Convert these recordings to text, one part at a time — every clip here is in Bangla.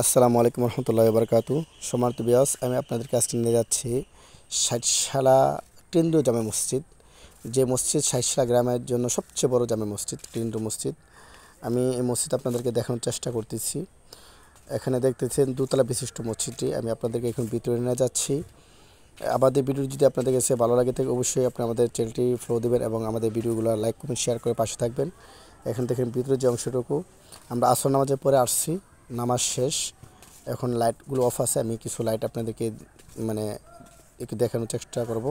আসসালামু আলাইকুম রহমতুল্লাহি ওয়া বারাকাতু। সম্মানিত ভিউয়ার্স, আমি আপনাদেরকে আজকে নিয়ে যাচ্ছি ষাটশালা কেন্দ্রীয় জামে মসজিদ। যে মসজিদ ষাটশালা গ্রামের জন্য সবচেয়ে বড় জামে মসজিদ, কেন্দ্রীয় মসজিদ। আমি এই মসজিদ আপনাদেরকে দেখানোর চেষ্টা করতেছি। এখানে দেখতেছেন দোতলা বিশিষ্ট মসজিদটি। আমি আপনাদেরকে এখন ভিতরে নিয়ে যাচ্ছি। আমাদের ভিডিও যদি আপনাদের কাছে ভালো লাগে থাকে অবশ্যই আপনি আমাদের চ্যানেলটি ফলো দেবেন এবং আমাদের ভিডিওগুলো লাইক কমেন্ট শেয়ার করে পাশে থাকবেন। এখান থেকে ভিতরে যে অংশটুকু আমরা আসর নামাজের পরে আসছি, নামাজ শেষ, এখন লাইটগুলো অফ আছে। আমি কিছু লাইট আপনাদেরকে মানে একটু দেখানোর চেষ্টা করব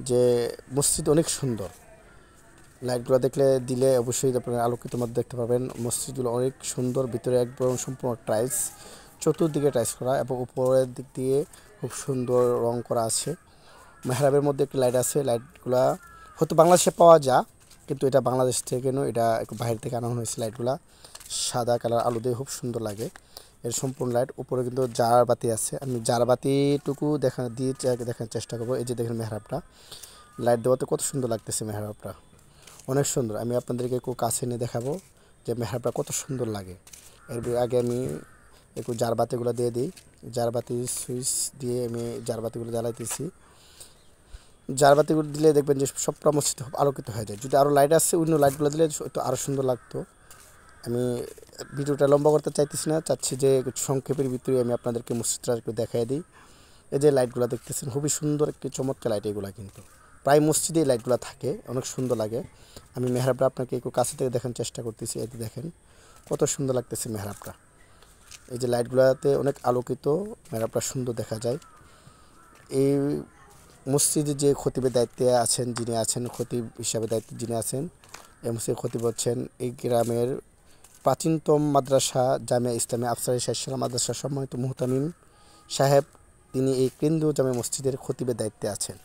যে মসজিদ অনেক সুন্দর। লাইটগুলো দিলে অবশ্যই আপনারা আলোকিত মধ্যে দেখতে পাবেন। মসজিদগুলো অনেক সুন্দর, ভিতরে একদম সম্পূর্ণ টাইলস, চতুর্দিকে টাইলস করা এবং উপরের দিক দিয়ে খুব সুন্দর রং করা আছে। মেহরাবের মধ্যে একটি লাইট আছে। লাইটগুলা হয়তো বাংলাদেশে পাওয়া যায়, কিন্তু এটা বাংলাদেশ থেকে নয়, এটা একটু বাইরে থেকে আনা হয়েছে। লাইটগুলা সাদা কালার, আলো দিয়ে খুব সুন্দর লাগে। এর সম্পূর্ণ লাইট উপরে কিন্তু জার বাতি আছে। আমি জার বাতিটুকু দেখার চেষ্টা করবো। এই যে দেখেন মেহরাবটা, লাইট দেওয়াতে কত সুন্দর লাগতেছে। মেহরাবটা অনেক সুন্দর। আমি আপনাদেরকে একটু কাছে নিয়ে দেখাবো যে মেহরাবটা কত সুন্দর লাগে। এর আগে আমি একটু জার বাতিগুলো দিয়ে দিই। জার বাতি সুইচ দিয়ে আমি জার বাতিগুলো জ্বালাইতেছি। জার বাতিগুলো দিলে দেখবেন যে সবটা মসজিদ খুব আলোকিত হয়ে যায়। যদি আরও লাইট আসছে, অন্য লাইটগুলো দিলে তো আরও সুন্দর লাগতো। আমি ভিডিওটা লম্বা করতে চাইতেছি না, চাচ্ছি যে সংক্ষেপের ভিতরে আমি আপনাদেরকে মসজিদটা একটু দেখাই দিই। এই যে লাইটগুলো দেখতেছেন, খুবই সুন্দর একটি চমৎকার লাইট। এগুলো কিন্তু প্রায় মসজিদেই লাইটগুলো থাকে, অনেক সুন্দর লাগে। আমি মেহরাবটা আপনাকে একটু কাছে থেকে দেখার চেষ্টা করতেছি। এই দেখেন কত সুন্দর লাগতেছে মেহরাবটা। এই যে লাইটগুলোতে অনেক আলোকিত, মেহরাবটা সুন্দর দেখা যায়। এই মসজিদে যে খতিবের দায়িত্বে আছেন, যিনি আছেন খতিব হিসাবে দায়িত্বে যিনি আছেন, এই মসজিদের খতিব হচ্ছেন এই গ্রামের প্রাচীনতম মাদ্রাসা জামিয়া ইসলামিয়া আফসারি ষাটশালা মাদ্রাসার সম্মানিত মুহতামিম সাহেব। তিনি এই কেন্দ্রীয় জামে মসজিদের খতিবের দায়িত্বে আছেন।